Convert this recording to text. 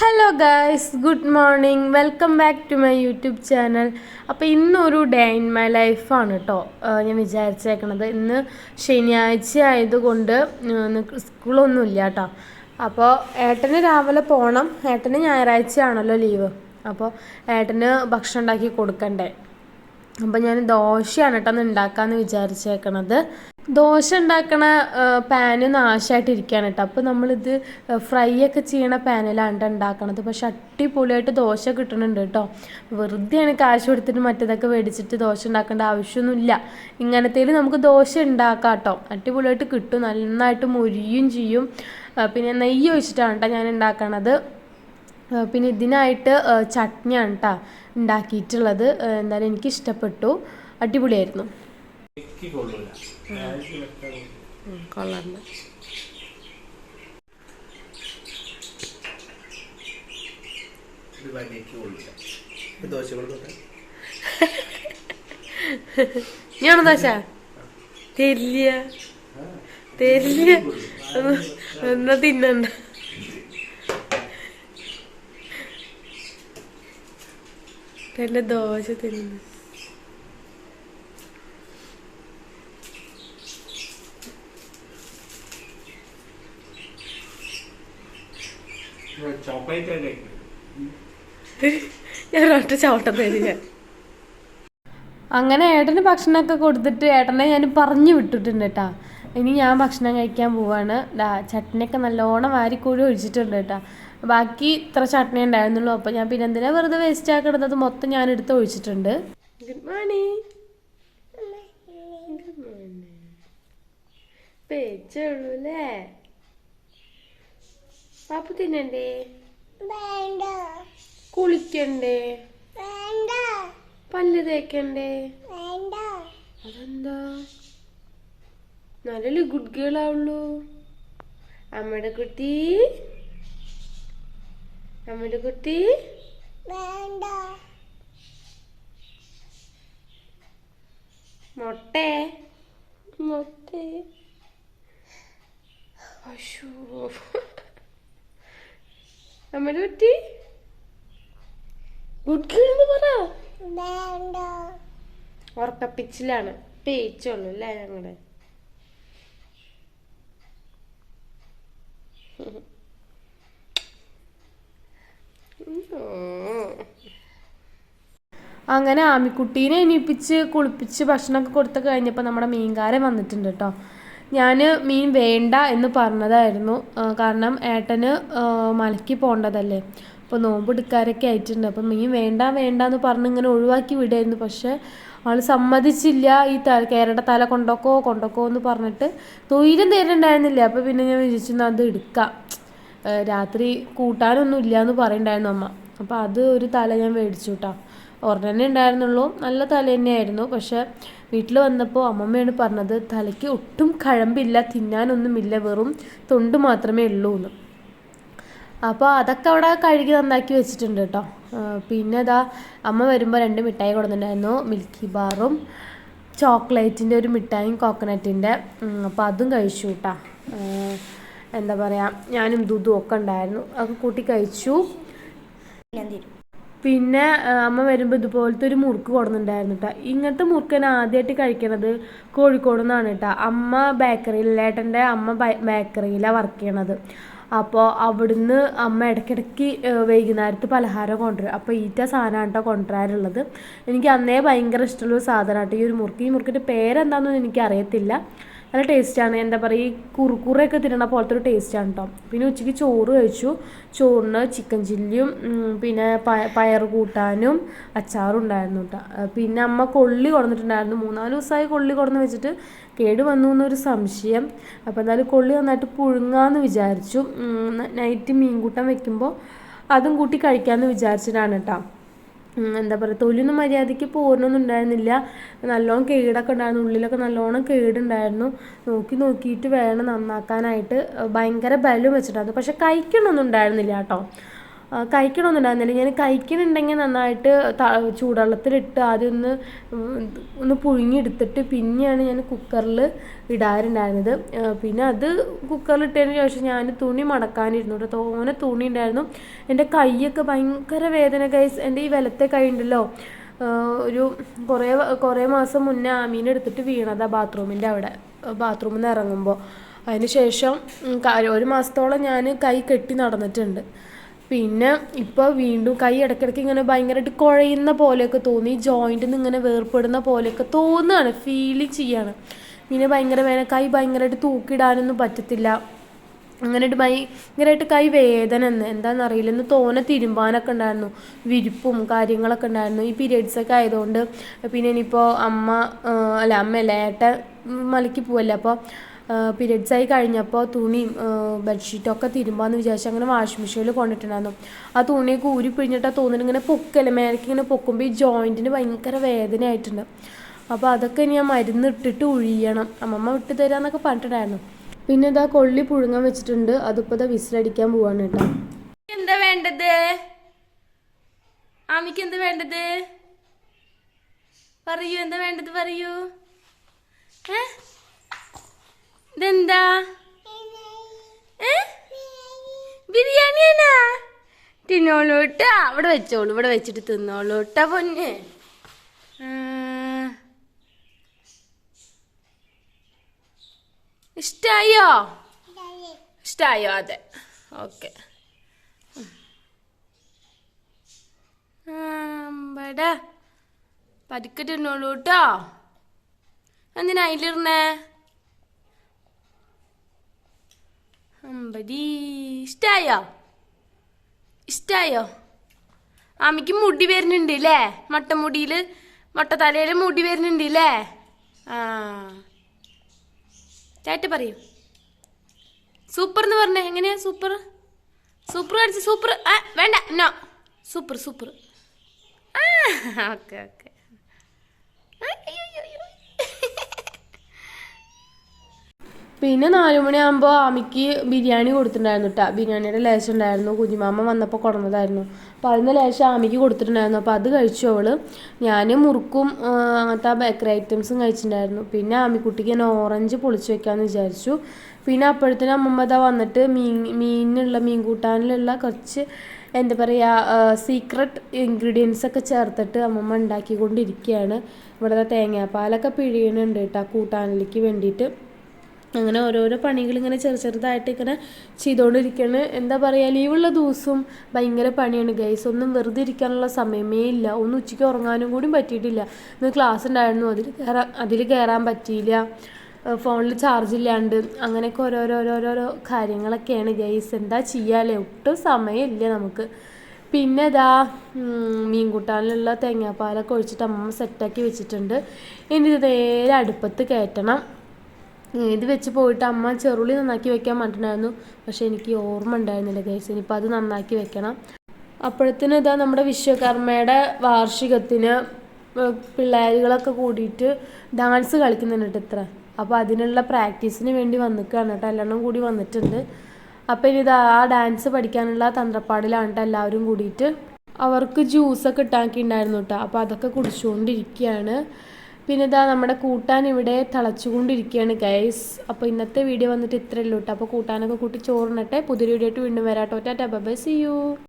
Hello guys, good morning. Welcome back to my YouTube channel. അപ്പോൾ ഇന്നൊരു day in my ലൈഫാണ് കേട്ടോ ഞാൻ വിചാരിച്ചേക്കണത്. ഇന്ന് ശനിയാഴ്ച ആയതുകൊണ്ട് സ്കൂളൊന്നും ഇല്ല കേട്ടോ. അപ്പോൾ ഏട്ടന് രാവിലെ പോകണം. ഏട്ടന് ഞായറാഴ്ച ആണല്ലോ ലീവ്. അപ്പോൾ ഏട്ടന് ഭക്ഷണം ഉണ്ടാക്കി കൊടുക്കണ്ടേ. അപ്പോൾ ഞാൻ ദോശയാണ് കേട്ടോ ഒന്ന് ഉണ്ടാക്കാമെന്ന് വിചാരിച്ചേക്കണത്. ദോശ ഉണ്ടാക്കണ പാന് നാശമായിട്ടിരിക്കുകയാണ് കേട്ടോ. അപ്പോൾ നമ്മളിത് ഫ്രൈ ഒക്കെ ചെയ്യണ പാനിലാണ് ഉണ്ടാക്കണത്. പക്ഷെ അടിപൊളിയായിട്ട് ദോശ കിട്ടുന്നുണ്ട് കേട്ടോ. വെറുതെയാണ് കാശ് കൊടുത്തിട്ട് മറ്റേതൊക്കെ മേടിച്ചിട്ട് ദോശ ഉണ്ടാക്കേണ്ട ആവശ്യമൊന്നുമില്ല. ഇങ്ങനത്തേൽ നമുക്ക് ദോശ ഉണ്ടാക്കാം കേട്ടോ. അടിപൊളിയായിട്ട് കിട്ടും, നന്നായിട്ട് മൊരിയും ചെയ്യും. പിന്നെ നെയ്യ് ഒഴിച്ചിട്ടാണ് കേട്ടോ ഞാൻ ഉണ്ടാക്കണത്. പിന്നെ ഇതിനായിട്ട് ചട്നിയാണ് കേട്ടോ ഉണ്ടാക്കിയിട്ടുള്ളത്. എന്തായാലും എനിക്കിഷ്ടപ്പെട്ടു, അടിപൊളിയായിരുന്നു. കൊള്ളാണ്ട് ഞാണോ ദോശ തരില്ല എന്നാ തിന്നണ്ട. ദോശ തിന്നു. ഞാൻ ഒറ്റ ചവിട്ടം തരിക. അങ്ങനെ ഏട്ടന് ഭക്ഷണമൊക്കെ കൊടുത്തിട്ട് ഏട്ടനെ ഞാൻ പറഞ്ഞു വിട്ടിട്ടുണ്ട് കേട്ടോ. ഇനി ഞാൻ ഭക്ഷണം കഴിക്കാൻ പോവാണ്. ചട്നിയൊക്കെ നല്ലോണം വാരിക്കൂടി ഒഴിച്ചിട്ടുണ്ട് കേട്ടോ. ബാക്കി ഇത്ര ചട്നി ഉണ്ടായിരുന്നുള്ളൂ. അപ്പോൾ ഞാൻ പിന്നെ എന്തിനാ വെറുതെ വേസ്റ്റ് ആക്കണത്, അത് മൊത്തം ഞാൻ എടുത്ത് ഒഴിച്ചിട്ടുണ്ട്. Good morning. പേച്ചുള്ളൂ അല്ലേ? പാപ്പു തിന്നണ്ടേ? കുളിക്കണ്ടേ? പല്ല് തേക്കണ്ടേ? അതെന്താ? നല്ല ഗുഡ് ഗേൾ ആവുള്ളൂ. അമ്മയുടെ കുട്ടി, അമ്മയുടെ കുട്ടി മൊട്ടേ മൊട്ടേ. അശോ, അമ്മയുടെ കുട്ടി ഗുഡ് ഗേൾ എന്ന് പറ. ഉറക്കപ്പിച്ചിലാണ്. പേച്ചുള്ളൂ അല്ലേ ഞങ്ങള്. അങ്ങനെ ആമിക്കുട്ടീനെ എണീപ്പിച്ച് കുളിപ്പിച്ച് ഭക്ഷണമൊക്കെ കൊടുത്ത് കഴിഞ്ഞപ്പോൾ നമ്മുടെ മീൻകാരൻ വന്നിട്ടുണ്ട് കേട്ടോ. ഞാൻ മീൻ വേണ്ട എന്ന് പറഞ്ഞതായിരുന്നു. കാരണം ഏട്ടന് മലയ്ക്ക് പോകേണ്ടതല്ലേ. അപ്പോൾ നോമ്പെടുക്കാരൊക്കെ ആയിട്ടുണ്ട്. അപ്പം മീൻ വേണ്ട എന്ന് പറഞ്ഞ് ഇങ്ങനെ ഒഴിവാക്കി വിടായിരുന്നു. പക്ഷേ ആൾ സമ്മതിച്ചില്ല. ഈ കേരയുടെ തല കൊണ്ടോക്കോ എന്ന് പറഞ്ഞിട്ട് തൊയിലും തരുന്നുണ്ടായിരുന്നില്ല. അപ്പോൾ പിന്നെ ഞാൻ വിചാരിച്ചു അത് എടുക്കാം. രാത്രി കൂട്ടാനൊന്നും ഇല്ല എന്ന് പറയുന്നുണ്ടായിരുന്നു അമ്മ. അപ്പോൾ അത് ഒരു തല ഞാൻ മേടിച്ചു കേട്ടോ. ഒരെണ്ണേ ഉണ്ടായിരുന്നുള്ളൂ, നല്ല തല തന്നെയായിരുന്നു. പക്ഷെ വീട്ടിൽ വന്നപ്പോൾ അമ്മമ്മയാണ് പറഞ്ഞത് തലയ്ക്ക് ഒട്ടും കഴമ്പില്ല, തിന്നാനൊന്നുമില്ല, വെറും തൊണ്ട് മാത്രമേ ഉള്ളൂ എന്ന്. അപ്പോൾ അതൊക്കെ അവിടെ കഴുകി നന്നാക്കി വെച്ചിട്ടുണ്ട് കേട്ടോ. പിന്നെ ഇതാ അമ്മ വരുമ്പോൾ 2 മിഠായി കൊടുത്തിട്ടുണ്ടായിരുന്നു. മിൽക്കി ബാറും ചോക്ലേറ്റിൻ്റെ ഒരു മിഠായും കോക്കനട്ടിൻ്റെ. അപ്പോൾ അതും കഴിച്ചു കേട്ടോ. എന്താ പറയുക, ഞാനും ദുദും ഒക്കെ ഉണ്ടായിരുന്നു, അതൊക്കെ കൂട്ടി കഴിച്ചു. പിന്നെ അമ്മ വരുമ്പോൾ ഇതുപോലത്തെ ഒരു മുറുക്ക് കൊടുക്കുന്നുണ്ടായിരുന്നു കേട്ടോ. ഇങ്ങനത്തെ മുറുക്ക് ഞാൻ ആദ്യമായിട്ട് കഴിക്കണത് കോഴിക്കോട് നിന്നാണ് കേട്ടോ. അമ്മ ബേക്കറിയിൽ, ഏട്ടൻ്റെ അമ്മ ബേക്കറിയിലാണ് വർക്ക് ചെയ്യണത്. അപ്പോൾ അവിടുന്ന് അമ്മ ഇടയ്ക്കിടയ്ക്ക് വൈകുന്നേരത്ത് പലഹാരം കൊണ്ടുവരും. അപ്പോൾ ഈറ്റ സാധനമാണ് കേട്ടോ കൊണ്ടുവരാറുള്ളത്. എനിക്ക് അന്നേ ഭയങ്കര ഇഷ്ടമുള്ളൊരു സാധനമായിട്ട് ഈ ഒരു മുറുക്ക്. ഈ മുറുക്കിൻ്റെ പേരെന്താണെന്നൊന്നും എനിക്കറിയത്തില്ല. നല്ല ടേസ്റ്റാണ്. എന്താ പറയുക, ഈ കുറുക്കുറയൊക്കെ തിന്നണ പോലത്തെ ഒരു ടേസ്റ്റാണ് കേട്ടോ. പിന്നെ ഉച്ചയ്ക്ക് ചോറ് കഴിച്ചു. ചോറിന് ചിക്കൻ ചില്ലിയും പിന്നെ പയർ കൂട്ടാനും അച്ചാറും ഉണ്ടായിരുന്നു കേട്ടോ. പിന്നെ അമ്മ കൊള്ളി കൊടുത്തിട്ടുണ്ടായിരുന്നു. 3-4 ദിവസമായി കൊള്ളി കൊടുന്ന് വെച്ചിട്ട് കേട് വന്നു എന്നൊരു സംശയം. അപ്പോൾ എന്തായാലും കൊള്ളി നന്നായിട്ട് പുഴുങ്ങാമെന്ന് വിചാരിച്ചു. നൈറ്റ് മീൻകൂട്ടം വെക്കുമ്പോൾ അതും കൂട്ടി കഴിക്കാമെന്ന് വിചാരിച്ചിട്ടാണ് കേട്ടോ. എന്താ പറയുക, തൊലിയൊന്നും മര്യാദയ്ക്ക് പോരണൊന്നും ഉണ്ടായിരുന്നില്ല. നല്ലോണം കേടൊക്കെ ഉണ്ടായിരുന്നു, ഉള്ളിലൊക്കെ നല്ലോണം കേടുണ്ടായിരുന്നു. നോക്കിയിട്ട് വേണം നന്നാക്കാനായിട്ട്. ഭയങ്കര ബലം വെച്ചിട്ടായിരുന്നു. പക്ഷെ കഴിക്കണമൊന്നും ഉണ്ടായിരുന്നില്ല കേട്ടോ. കഴിക്കണമെന്നുണ്ടായിരുന്നില്ല. ഞാൻ കഴിക്കണുണ്ടെങ്കിൽ നന്നായിട്ട് ചൂടുവെള്ളത്തിലിട്ട് ആദ്യം ഒന്ന് പുഴുങ്ങിയെടുത്തിട്ട് പിന്നെയാണ് ഞാൻ കുക്കറിൽ ഇടാറുണ്ടായിരുന്നത്. പിന്നെ അത് കുക്കറിലിട്ടതിന് ശേഷം ഞാൻ തുണി മടക്കാനിരുന്നു കേട്ടോ. തോനെ തുണി ഉണ്ടായിരുന്നു. എൻ്റെ കൈയൊക്കെ ഭയങ്കര വേദന ഗൈസ്. എൻ്റെ ഈ വലത്തെ കൈ ഉണ്ടല്ലോ, ഒരു കുറേ മാസം മുന്നേ ആമീനെ എടുത്തിട്ട് വീണതാണ് ബാത്റൂമിൻ്റെ അവിടെ, ബാത്റൂമിൽ നിന്ന് ഇറങ്ങുമ്പോൾ. അതിന് ശേഷം 1 മാസത്തോളം ഞാൻ കൈ കെട്ടി നടന്നിട്ടുണ്ട്. പിന്നെ ഇപ്പോൾ വീണ്ടും കൈ ഇടയ്ക്കിടയ്ക്ക് ഇങ്ങനെ ഭയങ്കരമായിട്ട് കുഴയുന്ന പോലെയൊക്കെ തോന്നി, ജോയിൻറ്റിൽ നിന്ന് ഇങ്ങനെ വേർപ്പെടുന്ന പോലെയൊക്കെ തോന്നുകയാണ്, ഫീൽ ചെയ്യാണ്. പിന്നെ ഭയങ്കര വേദന, കൈ ഭയങ്കരമായിട്ട് തൂക്കിയിടാനൊന്നും പറ്റത്തില്ല. അങ്ങനെയായിട്ട് ഭയങ്കരമായിട്ട് കൈ വേദന എന്താണെന്നറിയില്ല. ഇന്ന് തോനെ തിരുമ്പാനൊക്കെ ഉണ്ടായിരുന്നു, വിരിപ്പും കാര്യങ്ങളൊക്കെ ഉണ്ടായിരുന്നു ഈ പീരിയഡ്സൊക്കെ ആയതുകൊണ്ട്. പിന്നെ ഇനിയിപ്പോൾ അമ്മയല്ല ഏട്ടൻ മലയ്ക്ക് പോവല്ലേ, അപ്പോൾ പീരിയഡ്സായി കഴിഞ്ഞപ്പോൾ തുണിയും ബെഡ്ഷീറ്റൊക്കെ തിരുമ്പാന്ന് വിചാരിച്ചു അങ്ങനെ വാഷിംഗ് മെഷീനിൽ കൊണ്ടിട്ടുണ്ടായിരുന്നു. ആ തുണിയൊക്കെ ഊരി പിഴിഞ്ഞിട്ടാണ് തോന്നുന്നത് ഇങ്ങനെ പൊക്കല്ലേ, മേലേക്ക് ഇങ്ങനെ പൊക്കുമ്പോൾ ഈ ജോയിൻറ്റിന് ഭയങ്കര വേദനയായിട്ടുണ്ട്. അപ്പോൾ അതൊക്കെ ഞാൻ മരുന്ന് ഇട്ടിട്ട് ഒഴിയണം, അമ്മമ്മ വിട്ട് തരാമെന്നൊക്കെ പറഞ്ഞിട്ടുണ്ടായിരുന്നു. പിന്നെ ഇതാ കൊള്ളി പുഴുങ്ങാൻ വെച്ചിട്ടുണ്ട്, അതിപ്പോൾ ഇതാ വിസിലടിക്കാൻ പോവാണ് കേട്ടോ. എന്താ വേണ്ടത് ആമിക്ക്, എന്താ വേണ്ടത് പറയൂ, എന്താ വേണ്ടത് പറയൂ. ഇതെന്താ ബിരിയാണിയാണാ? തിന്നോളൂട്ടാ, ഇവിടെ വെച്ചോളൂ, ഇവിടെ വെച്ചിട്ട് തിന്നോളൂട്ടാ പൊന്നെ. ഇഷ്ടായോ? ഇഷ്ടായോ? അതെ, ഓക്കെ. ബടാ പതുക്കെ തിന്നോളൂ കേട്ടോ. എന്തിനാ അതിലിരുന്നേ? അമ്പടി, ഇഷ്ടായോ? ഇഷ്ടായോ? ആമിക്ക് മുടി വരുന്നുണ്ട് അല്ലേ, മുടിയിൽ തലയിൽ മുടി വരുന്നുണ്ട് അല്ലേ? ആ ചേട്ട പറയൂ, സൂപ്പർ എന്ന് പറഞ്ഞേ. എങ്ങനെയാ സൂപ്പർ? സൂപ്പർ കാണിച്ച്, സൂപ്പർ. വേണ്ട, no, super super. Okay okay. പിന്നെ 4 മണിയാകുമ്പോൾ ആമിക്ക് ബിരിയാണി കൊടുത്തിട്ടുണ്ടായിരുന്നു കേട്ടോ. ബിരിയാണിയുടെ ലേശം ഉണ്ടായിരുന്നു, കുഞ്ഞിമാമ വന്നപ്പോൾ കൊടുന്നതായിരുന്നു. അപ്പോൾ അതിൻ്റെ ലേശം ആമിക്ക് കൊടുത്തിട്ടുണ്ടായിരുന്നു. അപ്പോൾ അത് കഴിച്ചു അവള്. ഞാൻ മുറുക്കും അങ്ങനത്തെ ബേക്കറി ഐറ്റംസും കഴിച്ചിട്ടുണ്ടായിരുന്നു. പിന്നെ ആമിക്കുട്ടിക്ക് ഞാൻ ഓറഞ്ച് പൊളിച്ച് വെക്കാമെന്ന് വിചാരിച്ചു. പിന്നെ അപ്പോഴത്തേനും അമ്മമ്മ ഇതാ വന്നിട്ട് മീൻ കൂട്ടാനിലുള്ള കുറച്ച് എന്താ പറയുക സീക്രട്ട് ഇൻഗ്രീഡിയൻസ് ഒക്കെ ചേർത്തിട്ട് അമ്മമ്മ ഉണ്ടാക്കിക്കൊണ്ടിരിക്കുകയാണ്. ഇവിടെ തേങ്ങാപ്പാലൊക്കെ പിഴിയുന്നുണ്ട് കേട്ടോ കൂട്ടാനിലേക്ക് വേണ്ടിയിട്ട്. അങ്ങനെ ഓരോരോ പണികൾ ഇങ്ങനെ ചെറുതായിട്ട് ഇങ്ങനെ ചെയ്തുകൊണ്ടിരിക്കുകയാണ്. എന്താ പറയുക, ലീവുള്ള ദിവസവും ഭയങ്കര പണിയാണ് ഗൈസ്. ഒന്നും വെറുതെ ഇരിക്കാനുള്ള സമയമേ ഇല്ല. ഒന്ന് ഉച്ചയ്ക്ക് ഉറങ്ങാനും കൂടി പറ്റിയിട്ടില്ല. ഇന്ന് ക്ലാസ് ഉണ്ടായിരുന്നു, അതിൽ കയറാൻ പറ്റിയില്ല. ഫോണിൽ ചാർജ് ഇല്ലാണ്ട് അങ്ങനെയൊക്കെ ഓരോരോ കാര്യങ്ങളൊക്കെയാണ് ഗൈസ്. എന്താ ചെയ്യാല്ലേ, ഒട്ടും സമയമില്ല നമുക്ക്. പിന്നെ ഇതാ മീൻ കൂട്ടാനിലുള്ള തേങ്ങാപ്പാലൊക്കെ ഒഴിച്ചിട്ട് അമ്മ സെറ്റാക്കി വെച്ചിട്ടുണ്ട്. ഇനി ഇത് നേരെ അടുപ്പത്ത് കയറ്റണം. ഇത് വെച്ച് പോയിട്ട് അമ്മ ചെറുള്ളി നന്നാക്കി വെക്കാൻ പറഞ്ഞിട്ടുണ്ടായിരുന്നു, പക്ഷേ എനിക്ക് ഓർമ്മ ഉണ്ടായിരുന്നില്ല ഗൈസ്. ഇനിയിപ്പോൾ അത് നന്നാക്കി വെക്കണം. അപ്പോഴത്തേനും ഇതാ നമ്മുടെ വിശ്വകർമ്മയുടെ വാർഷികത്തിന് പിള്ളേരുകളൊക്കെ കൂടിയിട്ട് ഡാൻസ് കളിക്കുന്നുണ്ട് ഇത്ര. അപ്പോൾ അതിനുള്ള പ്രാക്ടീസിന് വേണ്ടി വന്നിക്കുകയാണ് കേട്ടോ, എല്ലാം കൂടി വന്നിട്ടുണ്ട്. അപ്പോൾ ഇനി ഇതാ ആ ഡാൻസ് പഠിക്കാനുള്ള തന്ത്രപ്പാടിലാണ് കേട്ടോ എല്ലാവരും കൂടിയിട്ട്. അവർക്ക് ജ്യൂസൊക്കെ ഇട്ടാക്കിയിട്ടുണ്ടായിരുന്നു കേട്ടോ, അപ്പോൾ അതൊക്കെ കുടിച്ചുകൊണ്ടിരിക്കുകയാണ്. പിന്നെ ഇതാ നമ്മുടെ കൂട്ടാൻ ഇവിടെ തിളച്ചുകൊണ്ടിരിക്കുകയാണ് ഗൈസ്. അപ്പോൾ ഇന്നത്തെ വീഡിയോ വന്നിട്ട് ഇത്രയേ ഉള്ളൂ കേട്ടോ. അപ്പോൾ കൂട്ടാനൊക്കെ കൂട്ടി ചോറിനട്ടെ. പുതിയൊരു വീഡിയോ ആയിട്ട് വീണ്ടും വരാട്ടോ. Tata bye bye, see U.